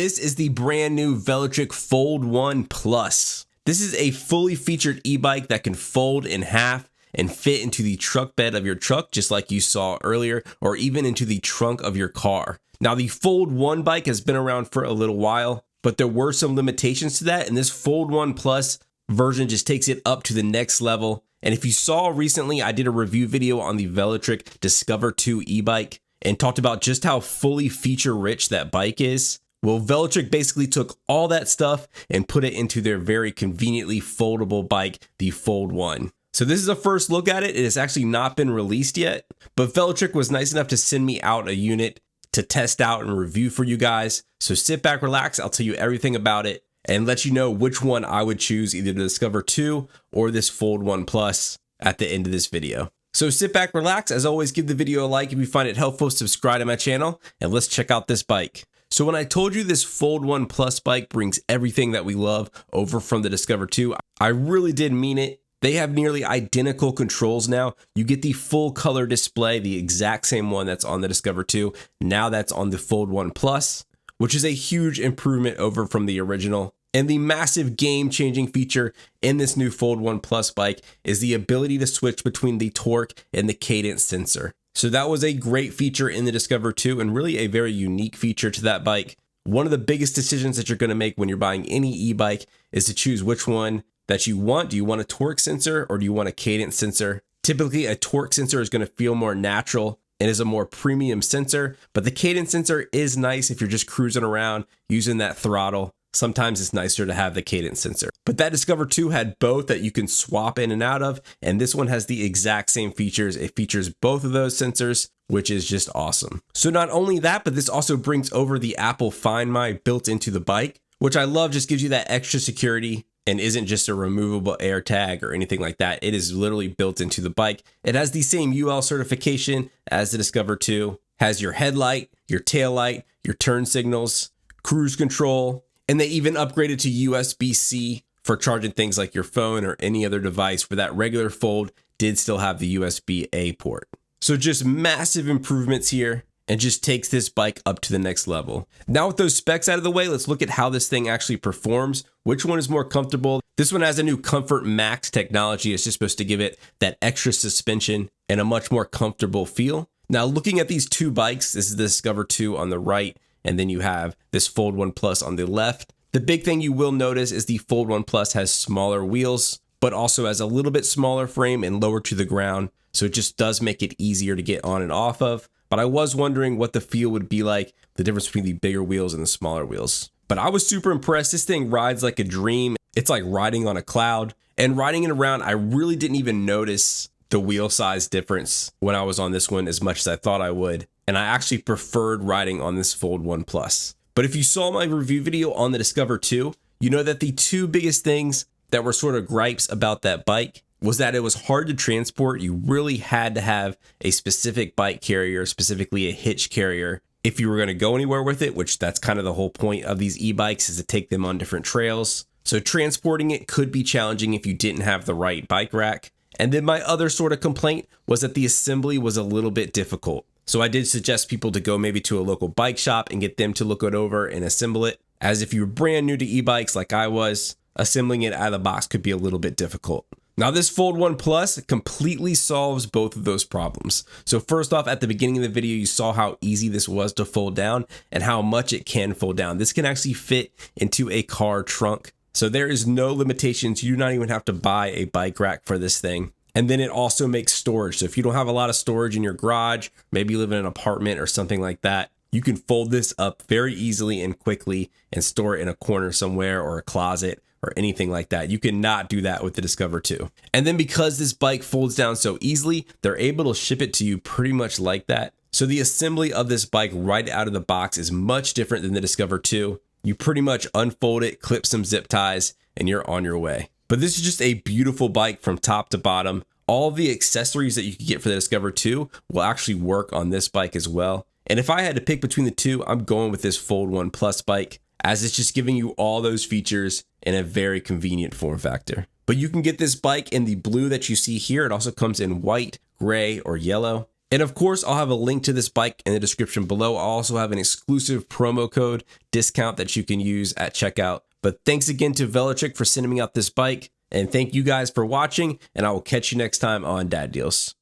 This is the brand new Velotric Fold 1 Plus. This is a fully featured e-bike that can fold in half and fit into the truck bed of your truck, just like you saw earlier, or even into the trunk of your car. Now, the Fold 1 bike has been around for a little while, but there were some limitations to that, and this Fold 1 Plus version just takes it up to the next level. And if you saw recently, I did a review video on the Velotric Discover 2 e-bike and talked about just how fully feature-rich that bike is. Well, Velotric basically took all that stuff and put it into their very conveniently foldable bike, the Fold 1. So this is a first look at it. It has actually not been released yet, but Velotric was nice enough to send me out a unit to test out and review for you guys. So sit back, relax. I'll tell you everything about it and let you know which one I would choose, either the Discover 2 or this Fold 1 Plus at the end of this video. So sit back, relax. As always, give the video a like if you find it helpful, subscribe to my channel, and let's check out this bike. So when I told you this Fold 1 Plus bike brings everything that we love over from the Discover 2, I really did mean it. They have nearly identical controls now. You get the full color display, the exact same one that's on the Discover 2. Now that's on the Fold 1 Plus, which is a huge improvement over from the original. And the massive game-changing feature in this new Fold 1 Plus bike is the ability to switch between the torque and the cadence sensor. So that was a great feature in the Discover 2 and really a very unique feature to that bike. One of the biggest decisions that you're going to make when you're buying any e-bike is to choose which one that you want. Do you want a torque sensor or do you want a cadence sensor? Typically, a torque sensor is going to feel more natural and is a more premium sensor, but the cadence sensor is nice if you're just cruising around using that throttle. Sometimes it's nicer to have the cadence sensor. But that Discover 2 had both that you can swap in and out of, and this one has the exact same features. It features both of those sensors, which is just awesome. So not only that, but this also brings over the Apple Find My built into the bike, which I love. Just gives you that extra security and isn't just a removable air tag or anything like that. It is literally built into the bike. It has the same UL certification as the Discover 2, has your headlight, your tail light, your turn signals, cruise control, and they even upgraded to USB-C for charging things like your phone or any other device, where that regular Fold did still have the USB-A port. So just massive improvements here and just takes this bike up to the next level. Now with those specs out of the way, let's look at how this thing actually performs. Which one is more comfortable? This one has a new Comfort Max technology. It's just supposed to give it that extra suspension and a much more comfortable feel. Now looking at these two bikes, this is the Discover 2 on the right, and then you have this Fold 1 Plus on the left. The big thing you will notice is the Fold 1 Plus has smaller wheels, but also has a little bit smaller frame and lower to the ground. So it just does make it easier to get on and off of. But I was wondering what the feel would be like, the difference between the bigger wheels and the smaller wheels. But I was super impressed. This thing rides like a dream. It's like riding on a cloud. And riding it around, I really didn't even notice the wheel size difference when I was on this one as much as I thought I would. And I actually preferred riding on this Fold 1 Plus. But if you saw my review video on the Discover 2, you know that the two biggest things that were sort of gripes about that bike was that it was hard to transport. You really had to have a specific bike carrier, specifically a hitch carrier, if you were going to go anywhere with it, which that's kind of the whole point of these e-bikes, is to take them on different trails. So transporting it could be challenging if you didn't have the right bike rack. And then my other sort of complaint was that the assembly was a little bit difficult. So I did suggest people to go maybe to a local bike shop and get them to look it over and assemble it, as if you're brand new to e-bikes like I was, assembling it out of the box could be a little bit difficult. Now this Fold 1 Plus completely solves both of those problems. So first off, at the beginning of the video, you saw how easy this was to fold down and how much it can fold down. This can actually fit into a car trunk. So there is no limitations. You do not even have to buy a bike rack for this thing. And then it also makes storage. So if you don't have a lot of storage in your garage, maybe you live in an apartment or something like that, you can fold this up very easily and quickly and store it in a corner somewhere or a closet or anything like that. You cannot do that with the Discover 2. And then because this bike folds down so easily, they're able to ship it to you pretty much like that. So the assembly of this bike right out of the box is much different than the Discover 2. You pretty much unfold it, clip some zip ties, and you're on your way. But this is just a beautiful bike from top to bottom. All the accessories that you could get for the Discover 2 will actually work on this bike as well. And if I had to pick between the two, I'm going with this Fold 1 Plus bike, as it's just giving you all those features in a very convenient form factor. But you can get this bike in the blue that you see here. It also comes in white, gray, or yellow. And of course, I'll have a link to this bike in the description below. I'll also have an exclusive promo code discount that you can use at checkout. But thanks again to Velotric for sending me out this bike. And thank you guys for watching, and I will catch you next time on Dad Deals.